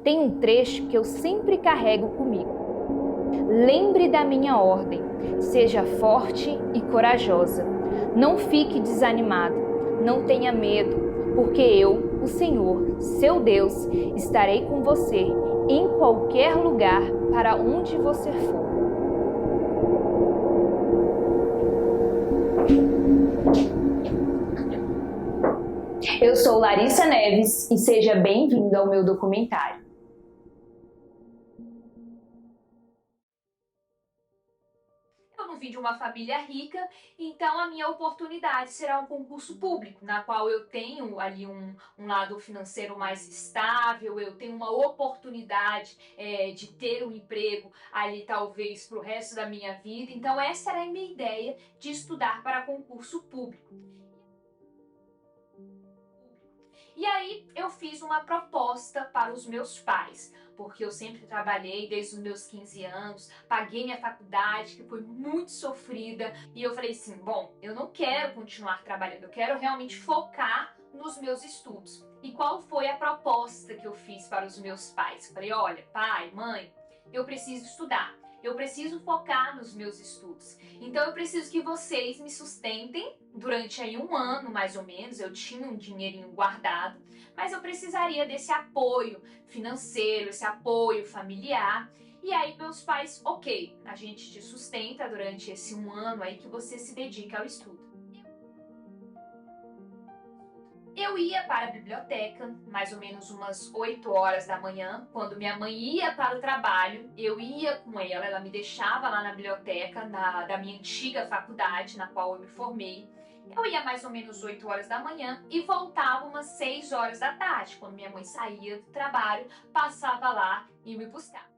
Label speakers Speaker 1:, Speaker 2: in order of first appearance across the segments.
Speaker 1: tem um trecho que eu sempre carrego comigo. Lembre da minha ordem, seja forte e corajosa. Não fique desanimado, não tenha medo, porque eu, o Senhor, seu Deus, estarei com você em qualquer lugar para onde você for. Eu sou Larissa Neves e seja bem-vindo ao meu documentário.
Speaker 2: Eu não vim de uma família rica, então a minha oportunidade será um concurso público, na qual eu tenho ali um lado financeiro mais estável, eu tenho uma oportunidade de ter um emprego ali talvez para o resto da minha vida. Então essa era a minha ideia de estudar para concurso público. E aí eu fiz uma proposta para os meus pais, porque eu sempre trabalhei desde os meus 15 anos, paguei minha faculdade, que foi muito sofrida, e eu falei assim, bom, eu não quero continuar trabalhando, eu quero realmente focar nos meus estudos. E qual foi a proposta que eu fiz para os meus pais? Eu falei, olha, pai, mãe, eu preciso estudar. Eu preciso focar nos meus estudos. Então eu preciso que vocês me sustentem durante aí um ano, mais ou menos. Eu tinha um dinheirinho guardado, mas eu precisaria desse apoio financeiro, esse apoio familiar. E aí meus pais, ok, a gente te sustenta durante esse um ano aí que você se dedica ao estudo. Eu ia para a biblioteca, mais ou menos umas 8 horas da manhã, quando minha mãe ia para o trabalho, eu ia com ela me deixava lá na biblioteca da minha antiga faculdade, na qual eu me formei. Eu ia mais ou menos 8 horas da manhã e voltava umas 6 horas da tarde, quando minha mãe saía do trabalho, passava lá e me buscava.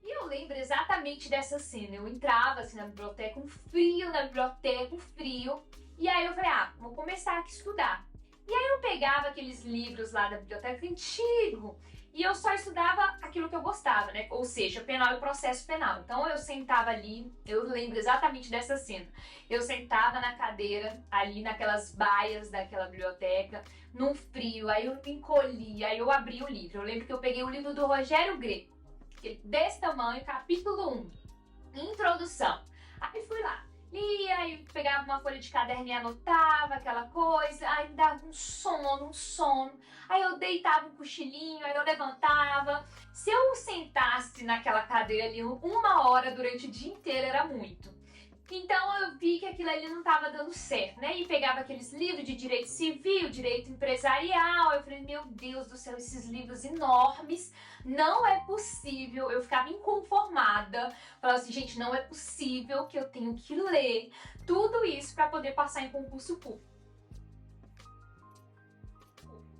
Speaker 2: E eu lembro exatamente dessa cena. Eu entrava assim na biblioteca, um frio. E aí eu falei, vou começar aqui a estudar. E aí eu pegava aqueles livros lá da biblioteca antigo e eu só estudava aquilo que eu gostava, né? Ou seja, penal e processo penal. Então eu sentava ali, eu lembro exatamente dessa cena. Eu sentava na cadeira, ali naquelas baias daquela biblioteca, num frio, aí eu me encolhi, aí eu abri o livro. Eu lembro que eu peguei o livro do Rogério Greco, desse tamanho, capítulo 1, introdução. Aí fui lá, lia, aí pegava uma folha de caderno e anotava aquela coisa, aí me dava um sono, aí eu deitava um cochilinho, aí eu levantava. Se eu sentasse naquela cadeira ali 1 hora durante o dia inteiro era muito. Então eu vi que aquilo ali não estava dando certo, né? E pegava aqueles livros de direito civil, direito empresarial. Eu falei, meu Deus do céu, esses livros enormes, não é possível. Eu ficava inconformada. Falava assim, gente, não é possível que eu tenho que ler tudo isso para poder passar em concurso público.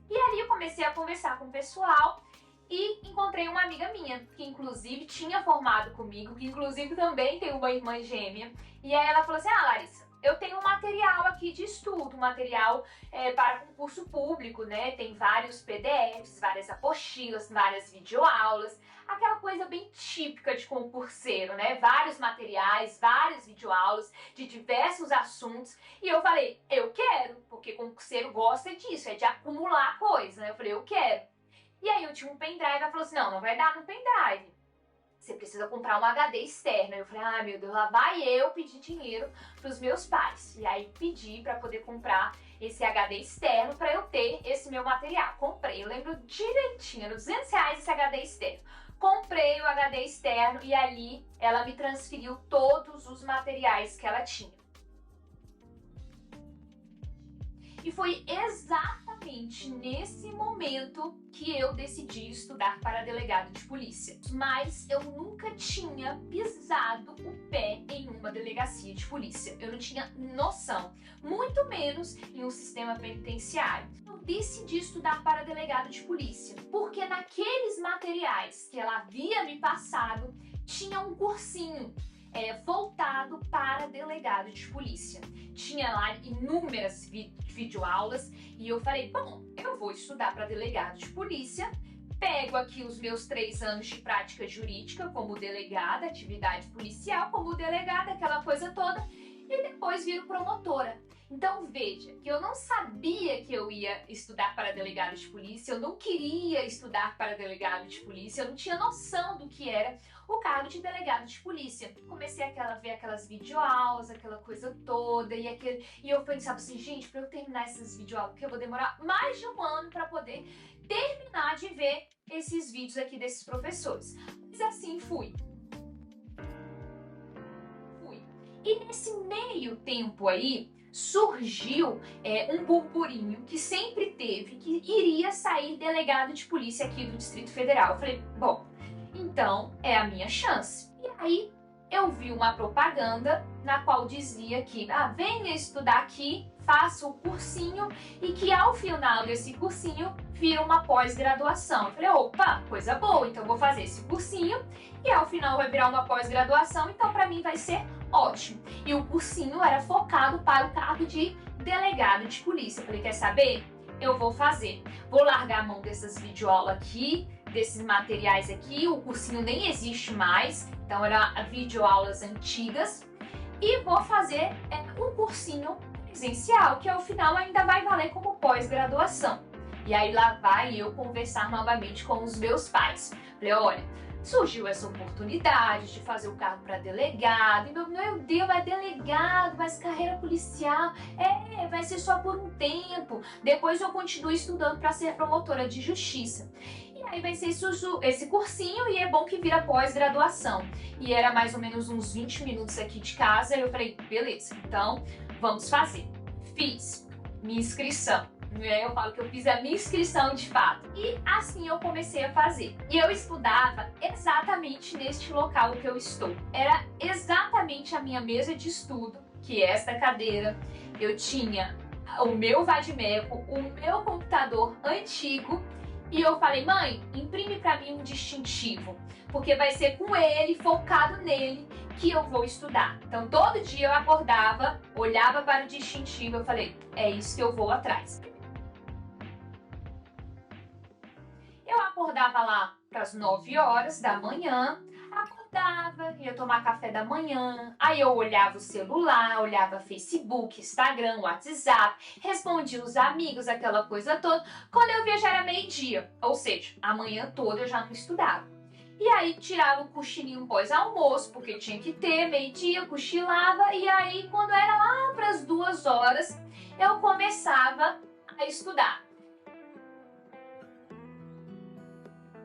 Speaker 2: E aí eu comecei a conversar com o pessoal e encontrei uma amiga minha, que inclusive tinha formado comigo, que inclusive também tem uma irmã gêmea. E aí ela falou assim, Larissa, eu tenho um material aqui de estudo, material para concurso público, né? Tem vários PDFs, várias apostilas, várias videoaulas, aquela coisa bem típica de concurseiro, né? Vários materiais, várias videoaulas de diversos assuntos. E eu falei, eu quero, porque concurseiro gosta disso, é de acumular coisa, né? Eu falei, eu quero. E aí eu tinha um pendrive, ela falou assim, não vai dar no pendrive. Você precisa comprar um HD externo. Eu falei, meu Deus, lá vai eu pedir dinheiro pros meus pais. E aí pedi para poder comprar esse HD externo para eu ter esse meu material. Comprei, eu lembro direitinho, era R$200 esse HD externo. Comprei o HD externo e ali ela me transferiu todos os materiais que ela tinha. E foi exatamente nesse momento que eu decidi estudar para delegado de polícia. Mas eu nunca tinha pisado o pé em uma delegacia de polícia. Eu não tinha noção, muito menos em um sistema penitenciário. Eu decidi estudar para delegado de polícia, porque naqueles materiais que ela havia me passado, tinha um cursinho voltado para delegado de polícia. Tinha lá inúmeras videoaulas e eu falei, bom, eu vou estudar para delegado de polícia, pego aqui os meus 3 anos de prática jurídica como delegada, atividade policial como delegada, aquela coisa toda, e depois viro promotora. Então veja que eu não sabia que eu ia estudar para delegado de polícia, eu não queria estudar para delegado de polícia, eu não tinha noção do que era o cargo de delegado de polícia. Comecei a ver aquelas videoaulas, aquela coisa toda, e eu pensava assim, gente, para eu terminar essas videoaulas, porque eu vou demorar mais de um ano para poder terminar de ver esses vídeos aqui desses professores. Mas assim fui. E nesse meio tempo aí, surgiu um burburinho que sempre teve, que iria sair delegado de polícia aqui do Distrito Federal. Eu falei, bom, então é a minha chance. E aí eu vi uma propaganda na qual dizia que venha estudar aqui, faça o cursinho e que ao final desse cursinho vira uma pós-graduação. Eu falei, opa, coisa boa, então eu vou fazer esse cursinho e ao final vai virar uma pós-graduação, então para mim vai ser ótimo. E o cursinho era focado para o cargo de delegado de polícia. Eu falei, quer saber? Eu vou fazer. Vou largar a mão dessas videoaulas aqui, desses materiais aqui. O cursinho nem existe mais, então eram videoaulas antigas. E vou fazer um cursinho presencial, que ao final ainda vai valer como pós-graduação. E aí lá vai eu conversar novamente com os meus pais. Falei, olha, surgiu essa oportunidade de fazer o cargo para delegado. E meu Deus, é delegado, mas carreira policial, vai ser só por um tempo. Depois eu continuo estudando para ser promotora de justiça. E aí vai ser esse cursinho e é bom que vira pós-graduação. E era mais ou menos uns 20 minutos aqui de casa. E eu falei, beleza, então vamos fazer. Fiz minha inscrição. Eu falo que eu fiz a minha inscrição de fato. E assim eu comecei a fazer. E eu estudava exatamente neste local que eu estou. Era exatamente a minha mesa de estudo, que é esta cadeira. Eu tinha o meu vadimeco, o meu computador antigo. E eu falei, mãe, imprime pra mim um distintivo. Porque vai ser com ele, focado nele, que eu vou estudar. Então todo dia eu acordava, olhava para o distintivo, eu falei, é isso que eu vou atrás. Eu acordava lá para as 9 horas da manhã, acordava, ia tomar café da manhã, aí eu olhava o celular, olhava Facebook, Instagram, WhatsApp, respondia os amigos, aquela coisa toda. Quando eu via já era meio-dia, ou seja, a manhã toda eu já não estudava. E aí tirava um cochilinho pós-almoço, porque tinha que ter, meio-dia, cochilava, e aí quando era lá para as 2 horas, eu começava a estudar.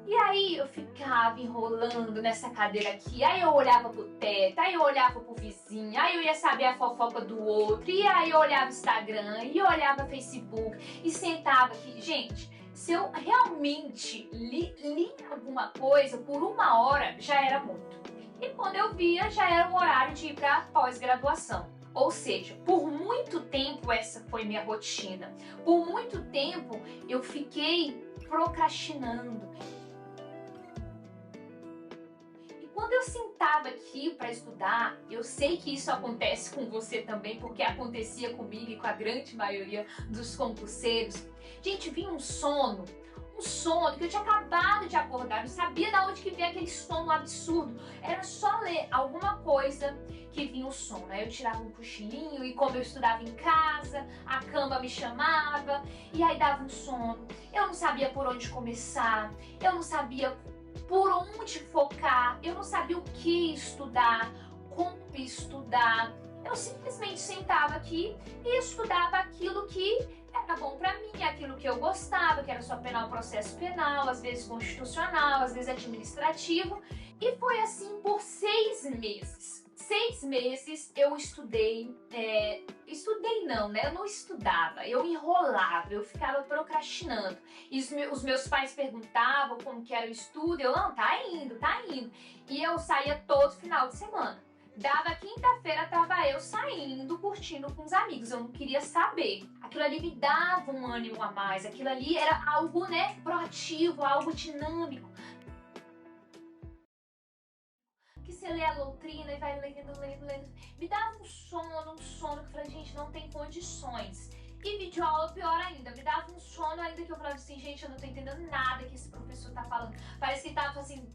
Speaker 2: E aí eu ficava enrolando nessa cadeira aqui, aí eu olhava pro teto, aí eu olhava pro vizinho, aí eu ia saber a fofoca do outro, e aí eu olhava Instagram, e eu olhava Facebook, e sentava aqui. Gente, se eu realmente li alguma coisa por 1 hora, já era muito. E quando eu via, já era o horário de ir pra pós-graduação. Ou seja, por muito tempo essa foi minha rotina. Por muito tempo eu fiquei procrastinando. Quando eu sentava aqui para estudar, eu sei que isso acontece com você também, porque acontecia comigo e com a grande maioria dos concurseiros. Gente, vinha um sono que eu tinha acabado de acordar, não sabia de onde que vinha aquele sono absurdo. Era só ler alguma coisa que vinha o sono. Aí eu tirava um cochilinho e como eu estudava em casa, a cama me chamava e aí dava um sono. Eu não sabia por onde começar, eu não sabia por onde focar, eu não sabia o que estudar, como estudar. Eu simplesmente sentava aqui e estudava aquilo que era bom pra mim, aquilo que eu gostava, que era só penal, processo penal, às vezes constitucional, às vezes administrativo. E foi assim por 6 meses. 6 meses eu estudei, estudei não, né? Eu não estudava, eu enrolava, eu ficava procrastinando. E os meus pais perguntavam como que era o estudo, eu, não, tá indo. E eu saía todo final de semana. Dava quinta-feira, tava eu saindo, curtindo com os amigos, eu não queria saber. Aquilo ali me dava um ânimo a mais, aquilo ali era algo, né, proativo, algo dinâmico. Que você lê a doutrina e vai lendo. Me dava um sono que eu falei, gente, não tem condições. E videoaula pior ainda, me dava um sono ainda que eu falava assim, gente, eu não tô entendendo nada que esse professor tá falando. Parece que tava assim,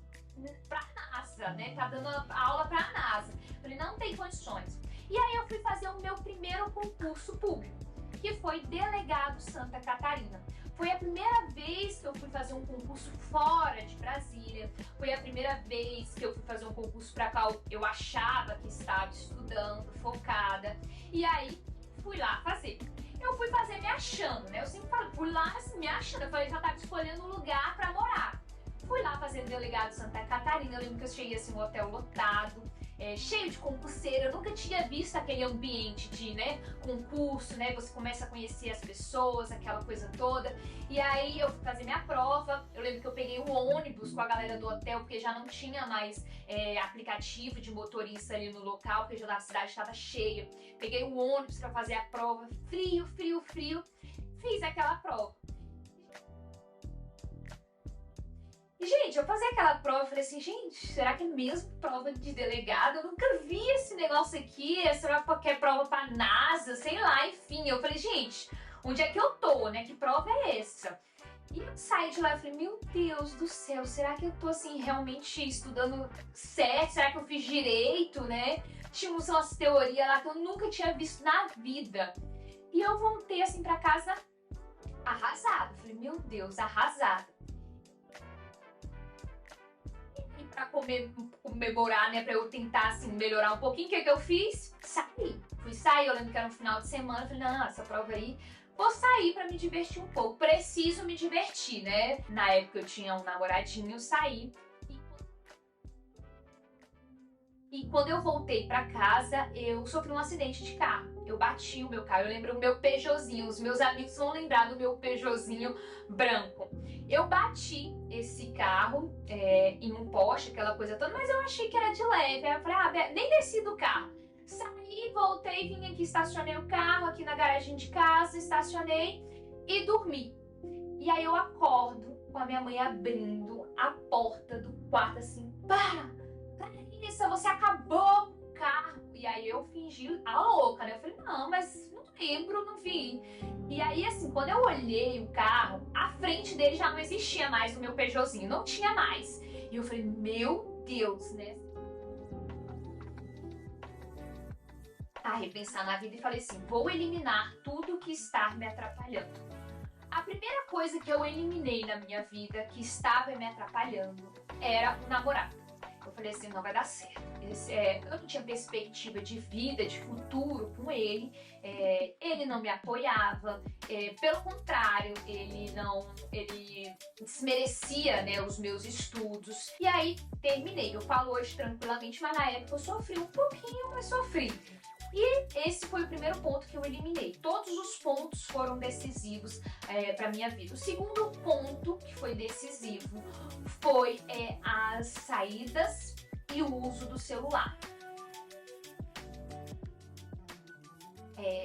Speaker 2: pra NASA, né? Tá dando aula pra NASA. Eu falei, não tem condições. E aí eu fui fazer o meu primeiro concurso público, que foi Delegado Santa Catarina. Foi a primeira vez que eu fui fazer um concurso fora de Brasília. Foi a primeira vez que eu fui fazer um concurso para qual eu achava que estava estudando, focada. E aí fui lá fazer. Eu fui fazer me achando, né? Eu sempre falo, fui lá assim, me achando. Eu falei, já estava escolhendo um lugar para morar. Fui lá fazer Delegado Santa Catarina. Eu lembro que eu cheguei assim, um hotel lotado. Cheio de concurseiro, eu nunca tinha visto aquele ambiente de, né, concurso, né, você começa a conhecer as pessoas, aquela coisa toda, e aí eu fui fazer minha prova. Eu lembro que eu peguei um ônibus com a galera do hotel, porque já não tinha mais aplicativo de motorista ali no local, porque já a cidade estava cheia. Peguei um ônibus para fazer a prova, frio, fiz aquela prova. E, gente, eu fazia aquela prova e falei assim, gente, será que é mesmo prova de delegado? Eu nunca vi esse negócio aqui, será que é prova pra NASA, sei lá, enfim. Eu falei, gente, onde é que eu tô, né? Que prova é essa? E eu saí de lá e falei, meu Deus do céu, será que eu tô, assim, realmente estudando certo? Será que eu fiz direito, né? Tinha umas teorias lá que eu nunca tinha visto na vida. E eu voltei, assim, pra casa arrasada. Falei, meu Deus, arrasada. Pra comemorar, né, pra eu tentar, assim, melhorar um pouquinho, o que eu fiz? Fui sair, eu lembro que era um final de semana, falei, não, essa prova aí, vou sair pra me divertir um pouco, preciso me divertir, né? Na época eu tinha um namoradinho, eu saí. E quando eu voltei pra casa, eu sofri um acidente de carro. Eu bati o meu carro, eu lembro o meu Peugeotzinho, os meus amigos vão lembrar do meu Peugeotzinho branco. Eu bati esse carro em um poste, aquela coisa toda, mas eu achei que era de leve. Aí eu falei, nem desci do carro. Saí, voltei, vim aqui, estacionei o carro aqui na garagem de casa, estacionei e dormi. E aí eu acordo com a minha mãe abrindo a porta do quarto assim, Clarissa, você acabou com o carro. E aí eu fingi a louca, né? Eu falei, não, mas não lembro, não vi. E aí, assim, quando eu olhei o carro, a frente dele já não existia mais o meu Peugeotzinho, não tinha mais. E eu falei, meu Deus, né? A repensar na vida e falei assim, vou eliminar tudo que está me atrapalhando. A primeira coisa que eu eliminei na minha vida que estava me atrapalhando era o namorado. Eu falei assim, não vai dar certo. Eu não tinha perspectiva de vida, de futuro com ele. Ele não me apoiava. Pelo contrário, ele desmerecia, né, os meus estudos. E aí terminei. Eu falo hoje tranquilamente, mas na época eu sofri um pouquinho, mas sofri. E esse foi o primeiro ponto que eu eliminei. Todos os pontos foram decisivos para minha vida. O segundo ponto que foi decisivo foi as saídas e o uso do celular.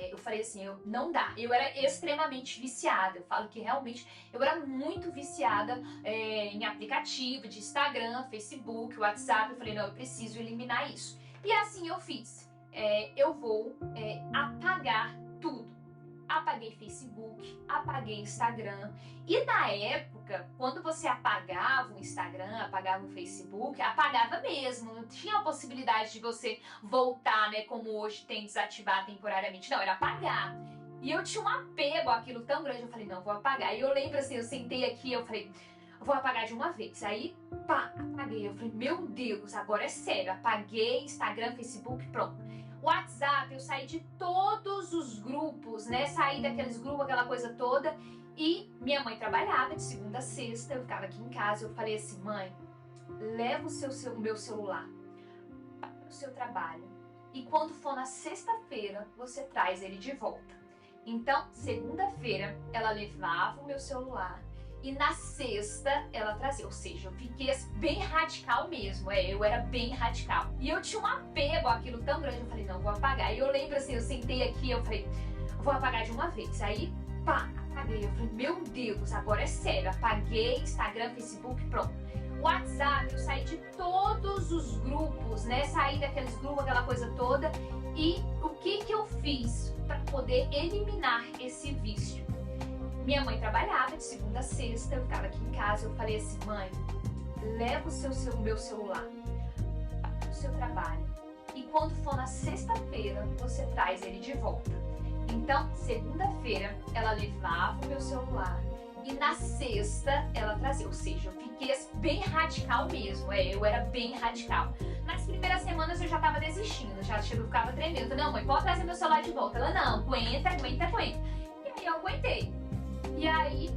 Speaker 2: Eu falei assim, não dá. Eu era extremamente viciada. Eu falo que realmente eu era muito viciada em aplicativo de Instagram, Facebook, WhatsApp. Eu falei, não, eu preciso eliminar isso. E assim eu fiz. Eu vou apagar tudo. Apaguei Facebook, apaguei Instagram. E na época, quando você apagava o Instagram, apagava o Facebook, apagava mesmo. Não tinha a possibilidade de você voltar, né? Como hoje tem, desativar temporariamente. Não, era apagar. E eu tinha um apego àquilo tão grande. Eu falei, não, vou apagar. E eu lembro assim, eu sentei aqui, eu falei, vou apagar de uma vez. Aí, apaguei. Eu falei, meu Deus, agora é sério. Apaguei Instagram, Facebook, pronto. WhatsApp, eu saí de todos os grupos, né? Saí daqueles grupos, aquela coisa toda. E minha mãe trabalhava de segunda a sexta, eu ficava aqui em casa. Eu falei assim, mãe, leva o meu celular para o seu trabalho. E quando for na sexta-feira, você traz ele de volta. Então, segunda-feira, ela levava o meu celular. E na sexta, ela trazia. Ou seja, eu fiquei bem radical mesmo. Eu era bem radical. E eu tinha um apego àquilo tão grande. Eu falei, não, vou apagar. E eu lembro assim, eu sentei aqui, eu falei, vou apagar de uma vez. Aí, apaguei. Eu falei, meu Deus, agora é sério. Apaguei Instagram, Facebook, pronto. WhatsApp, eu saí de todos os grupos, né? Saí daqueles grupos, aquela coisa toda. E o que eu fiz para poder eliminar esse vício? Minha mãe trabalhava de segunda a sexta, eu ficava aqui em casa, eu falei assim, mãe, leva o meu celular para o seu trabalho. E quando for na sexta-feira, você traz ele de volta. Então, segunda-feira, ela levava o meu celular e na sexta ela trazia. Ou seja, eu fiquei bem radical mesmo. Eu era bem radical. Nas primeiras semanas eu já tava desistindo, já ficava tremendo. Falei, não, mãe, pode trazer meu celular de volta. Ela, não, aguenta. E aí eu aguentei. E aí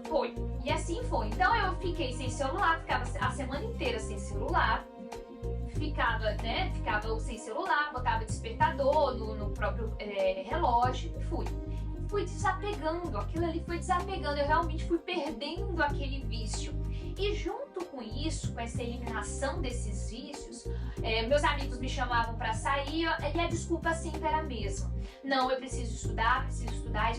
Speaker 2: foi. E assim foi. Então eu fiquei sem celular, ficava a semana inteira sem celular. Ficava sem celular, botava despertador no próprio relógio e fui desapegando, aquilo ali foi desapegando, eu realmente fui perdendo aquele vício. E junto com isso, com essa eliminação desses vícios, meus amigos me chamavam para sair e a desculpa sempre era a mesma. Não, eu preciso estudar,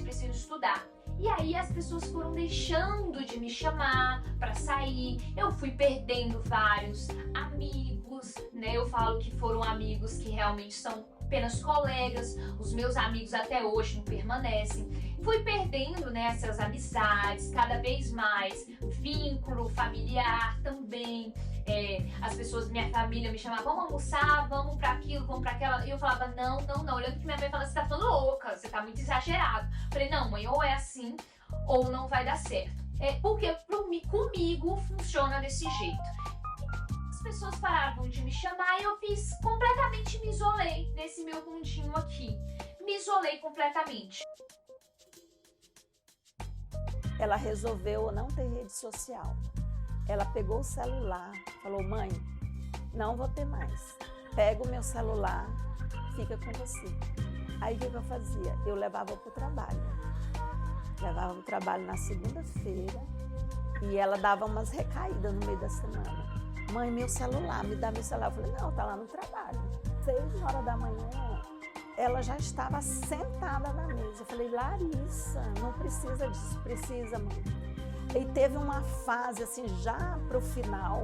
Speaker 2: preciso estudar. E aí as pessoas foram deixando de me chamar para sair, eu fui perdendo vários amigos, né? Eu falo que foram amigos que realmente são apenas colegas, os meus amigos até hoje não permanecem. Fui perdendo, né, essas amizades, cada vez mais, vínculo familiar também. As pessoas, minha família me chamavam, vamos almoçar, vamos pra aquilo, vamos pra aquela. E eu falava, não. Olhando que minha mãe falava, você tá ficando louca, você tá muito exagerado. Falei, não, mãe, ou é assim, ou não vai dar certo. Porque comigo funciona desse jeito. As pessoas paravam de me chamar e eu completamente me isolei nesse meu mundinho aqui. Me isolei completamente.
Speaker 3: Ela resolveu não ter rede social. Ela pegou o celular, falou, mãe, não vou ter mais. Pega o meu celular, fica com você. Aí o que eu fazia? Eu levava para o trabalho. Levava para o trabalho na segunda-feira e ela dava umas recaídas no meio da semana. Mãe, meu celular, me dá meu celular. Eu falei, não, tá lá no trabalho. 6 horas da manhã, ela já estava sentada na mesa. Eu falei, Larissa, não precisa disso, precisa, mãe. E teve uma fase, assim, já pro final,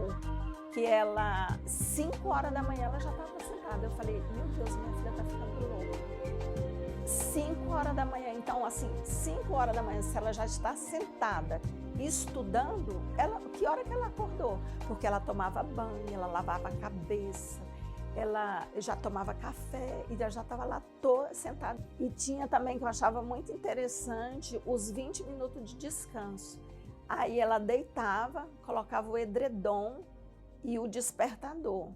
Speaker 3: que ela, 5 horas da manhã, ela já estava sentada. Eu falei, meu Deus, minha filha tá ficando louca. 5 horas da manhã, então, assim, 5 horas da manhã, se ela já está sentada estudando, que hora que ela acordou? Porque ela tomava banho, ela lavava a cabeça, ela já tomava café e já estava lá toda sentada. E tinha também, que eu achava muito interessante, os 20 minutos de descanso. Aí ela deitava, colocava o edredom e o despertador.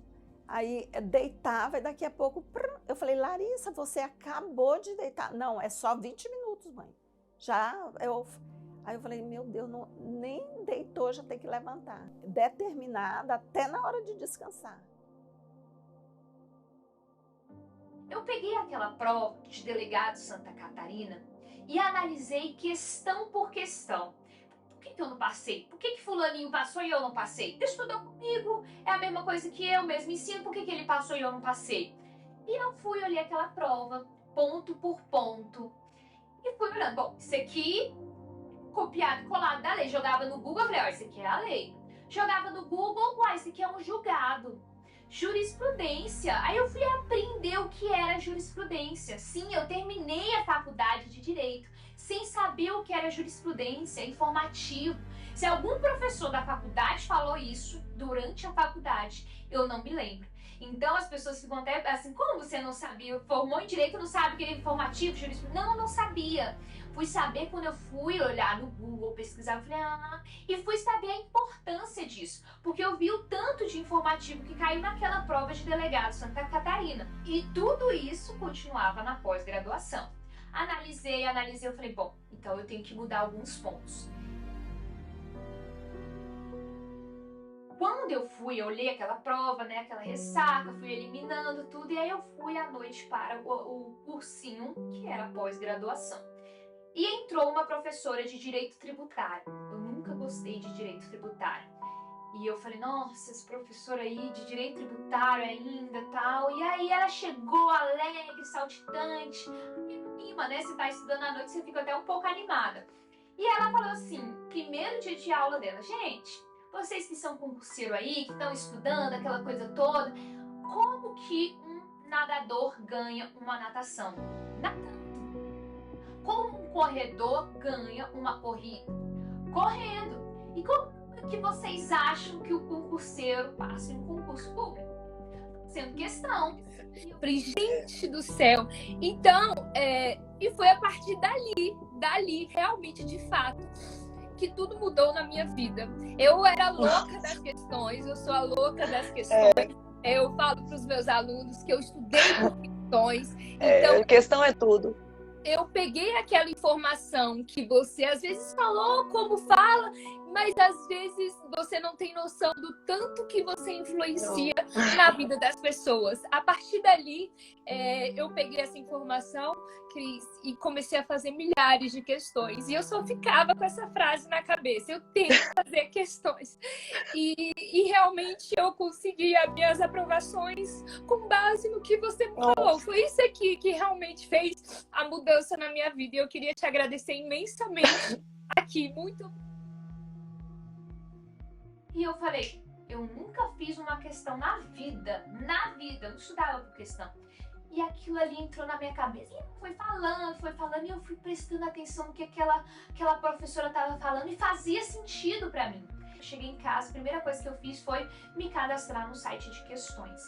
Speaker 3: Aí deitava e daqui a pouco, eu falei, Larissa, você acabou de deitar. Não, é só 20 minutos, mãe. Aí eu falei, meu Deus, nem deitou, já tem que levantar. Determinada até na hora de descansar.
Speaker 2: Eu peguei aquela prova de delegado Santa Catarina e analisei questão por questão. Por que eu não passei? Por que fulaninho passou e eu não passei? Ele estudou comigo, é a mesma coisa que eu mesmo ensino, por que ele passou e eu não passei? E eu fui olhar aquela prova, ponto por ponto, e fui olhando, bom, isso aqui, copiado e colado da lei, jogava no Google, eu falei, ó, isso aqui é a lei. Jogava no Google, isso aqui é um julgado. Jurisprudência. Aí eu fui aprender o que era jurisprudência. Sim, eu terminei a faculdade de Direito sem saber o que era jurisprudência, informativo. Se algum professor da faculdade falou isso durante a faculdade, eu não me lembro. Então as pessoas ficam até assim, como você não sabia? Formou em Direito, não sabe o que era informativo, jurisprudência? Não, eu não sabia. Fui saber quando eu fui olhar no Google, pesquisar, eu falei, e fui saber a importância disso, porque eu vi o tanto de informativo que caiu naquela prova de delegado Santa Catarina. E tudo isso continuava na pós-graduação. Analisei, eu falei, bom, então eu tenho que mudar alguns pontos. Quando eu olhei aquela prova, né, aquela ressaca, fui eliminando tudo, e aí eu fui à noite para o cursinho, que era pós-graduação. E entrou uma professora de Direito Tributário. Eu nunca gostei de Direito Tributário. E eu falei, nossa, essa professora aí de Direito Tributário ainda, tal. E aí ela chegou alegre, saltitante. Anima, né? Você tá estudando à noite, você fica até um pouco animada. E ela falou assim, primeiro dia de aula dela, gente, vocês que são concurseiro aí, que estão estudando, aquela coisa toda, como que um nadador ganha uma natação? Nadando. Como um corredor ganha uma corrida? Correndo. E como que vocês acham que o concurseiro passa em um concurso público? sendo questão.
Speaker 1: Falei, gente do céu. Então, e foi a partir dali, realmente, de fato, que tudo mudou na minha vida. Eu era louca das questões, eu sou a louca das questões. Eu falo para os meus alunos que eu estudei por questões. Então,
Speaker 4: questão é tudo.
Speaker 1: Eu peguei aquela informação que você às vezes falou, como fala, mas às vezes você não tem noção do tanto que você influencia na vida das pessoas. A partir dali, eu peguei essa informação, Cris, e comecei a fazer milhares de questões. E eu só ficava com essa frase na cabeça: eu tenho que fazer questões. E realmente eu consegui as minhas aprovações com base no que você me falou. Foi isso aqui que realmente fez a mudança na minha vida. E eu queria te agradecer imensamente aqui. Muito.
Speaker 2: E eu falei, eu nunca fiz uma questão na vida, eu não estudava por questão. E aquilo ali entrou na minha cabeça, e foi falando, e eu fui prestando atenção no que aquela professora estava falando, e fazia sentido para mim. Eu cheguei em casa, a primeira coisa que eu fiz foi me cadastrar no site de questões.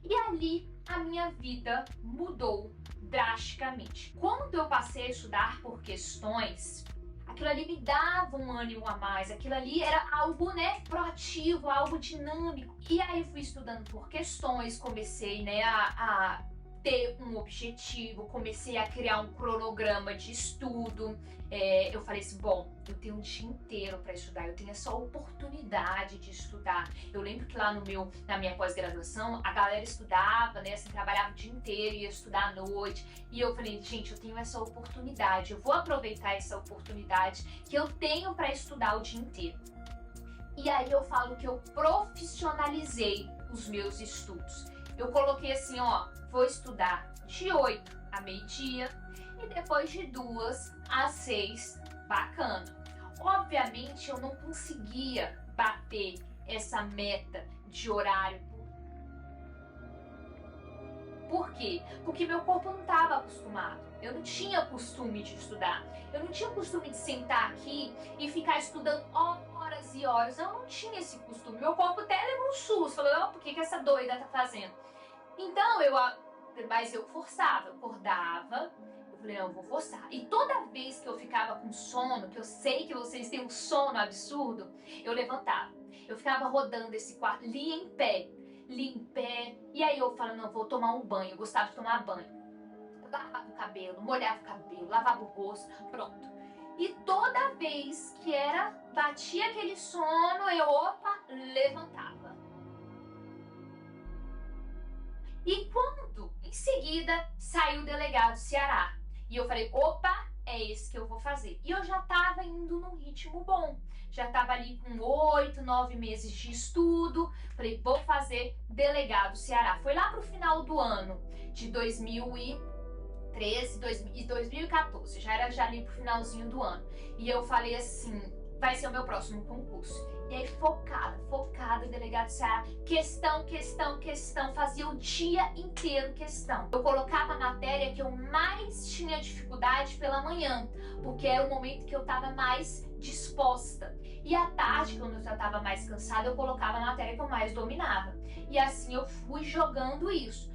Speaker 2: E ali a minha vida mudou drasticamente. Quando eu passei a estudar por questões, aquilo ali me dava um ânimo a mais, aquilo ali era algo, proativo, algo dinâmico. E aí eu fui estudando por questões, comecei, a ter um objetivo, comecei a criar um cronograma de estudo. Eu falei assim, bom, eu tenho um dia inteiro para estudar, eu tenho essa oportunidade de estudar. Eu lembro que lá na minha pós-graduação, a galera estudava, assim, trabalhava o dia inteiro, ia estudar à noite. E eu falei, gente, eu tenho essa oportunidade, eu vou aproveitar essa oportunidade que eu tenho para estudar o dia inteiro. E aí eu falo que eu profissionalizei os meus estudos. Eu coloquei assim, vou estudar de 8 a meio-dia e depois de 2 às 6, bacana. Obviamente eu não conseguia bater essa meta de horário. Por quê? Porque meu corpo não estava acostumado. Eu não tinha costume de estudar. Eu não tinha costume de sentar aqui e ficar estudando horas e horas. Eu não tinha esse costume. Meu corpo até levou um susto. Falou, por que essa doida tá fazendo? Então, mas eu forçava, eu acordava, eu falei, não, eu vou forçar. E toda vez que eu ficava com sono, que eu sei que vocês têm um sono absurdo, eu levantava. Eu ficava rodando esse quarto, li em pé, e aí eu falava, não, vou tomar um banho, eu gostava de tomar banho. Eu lavava o cabelo, molhava o cabelo, lavava o rosto, pronto. E toda vez que batia aquele sono, eu, levantava. E quando, em seguida, saiu o delegado Ceará. E eu falei, é esse que eu vou fazer. E eu já estava indo num ritmo bom. Já estava ali com 8, 9 meses de estudo. Falei, vou fazer delegado Ceará. Foi lá pro final do ano de 2013 e 2014. Já era ali pro finalzinho do ano. E eu falei assim, vai ser o meu próximo concurso. E aí, focada, delegado Ceará, questão, fazia o dia inteiro questão. Eu colocava a matéria que eu mais tinha dificuldade pela manhã, porque era o momento que eu estava mais disposta. E à tarde, quando eu já estava mais cansada, eu colocava a matéria que eu mais dominava. E assim eu fui jogando isso.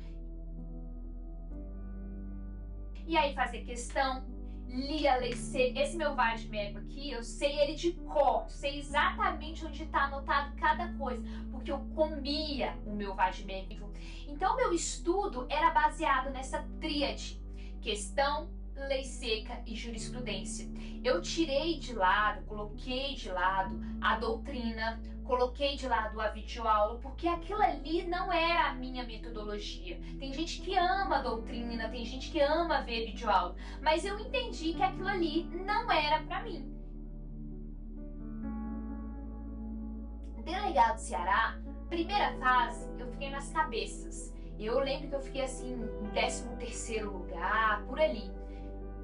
Speaker 2: E aí, fazer questão, li a lei seca. Esse meu vade-mecum aqui, eu sei ele de cor, sei exatamente onde está anotado cada coisa, porque eu comia o meu vade-mecum. Então, meu estudo era baseado nessa tríade: questão, lei seca e jurisprudência. Eu tirei de lado, coloquei de lado a doutrina, coloquei de lado a videoaula, porque aquilo ali não era a minha metodologia. Tem gente que ama a doutrina, tem gente que ama ver videoaula, mas eu entendi que aquilo ali não era para mim. Delegado Ceará, primeira fase, eu fiquei nas cabeças. Eu lembro que eu fiquei assim, em 13º lugar, por ali.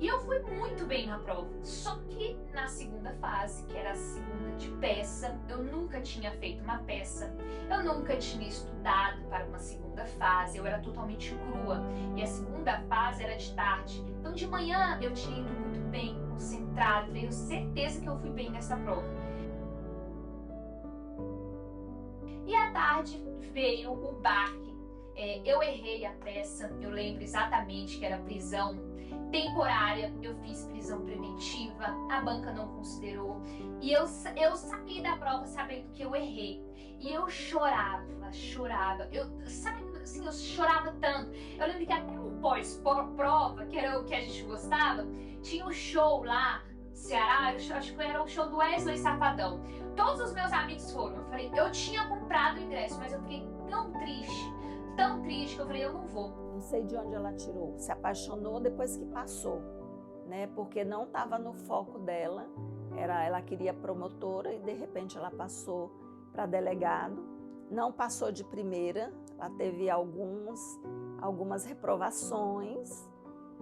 Speaker 2: E eu fui muito bem na prova. Só que na segunda fase, que era a segunda de peça, eu nunca tinha feito uma peça. Eu nunca tinha estudado para uma segunda fase. Eu era totalmente crua. E a segunda fase era de tarde. Então de manhã eu tinha ido muito bem, concentrado. Tenho certeza que eu fui bem nessa prova. E tarde veio o baque. Eu errei a peça, eu lembro exatamente que era prisão temporária, eu fiz prisão preventiva, a banca não considerou. E eu saí da prova sabendo que eu errei. E eu chorava. Eu chorava tanto. Eu lembro que até um pós-prova, que era o que a gente gostava, tinha um show lá no Ceará, eu acho que era o show do Wesley Safadão. Todos os meus amigos foram. Eu falei, eu tinha comprado o ingresso, mas eu fiquei tão triste que eu falei, eu não vou.
Speaker 3: Não sei de onde ela tirou, se apaixonou depois que passou, né? Porque não estava no foco dela, ela queria promotora e de repente ela passou para delegado, não passou de primeira, ela teve algumas reprovações,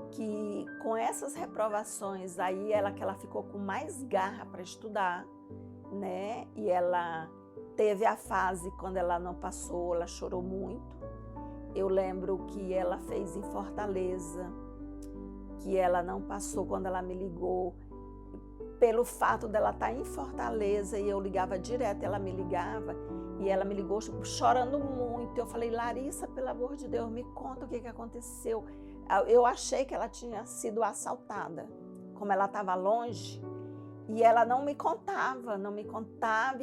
Speaker 3: que com essas reprovações aí que ela ficou com mais garra para estudar, né? E ela teve a fase quando ela não passou, ela chorou muito. Eu lembro que ela fez em Fortaleza, que ela não passou quando ela me ligou, pelo fato dela estar em Fortaleza e eu ligava direto, ela me ligava e ela me ligou chorando muito. Eu falei, Larissa, pelo amor de Deus, me conta o que aconteceu. Eu achei que ela tinha sido assaltada, como ela estava longe, e ela não me contava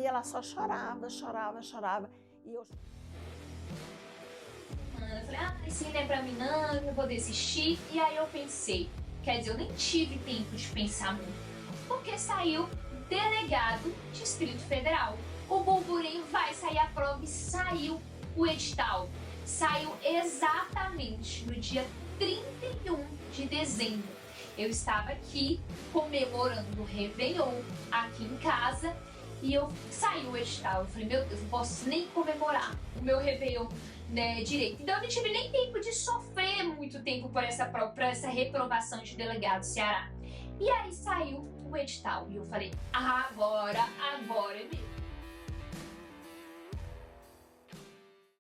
Speaker 3: e ela só chorava. E eu
Speaker 2: falei, isso não é pra mim não, eu não vou desistir. E aí eu pensei, quer dizer, eu nem tive tempo de pensar muito, porque saiu delegado Distrito Federal. O burburinho vai sair a prova e saiu o edital. Saiu exatamente no dia 31 de dezembro. Eu estava aqui comemorando o Réveillon aqui em casa e saiu o edital. Eu falei, meu Deus, não posso nem comemorar o meu Réveillon, né, direito. Então eu não tive nem tempo de sofrer muito tempo por essa prova, por essa reprovação de delegado do Ceará. E aí saiu o edital e eu falei, agora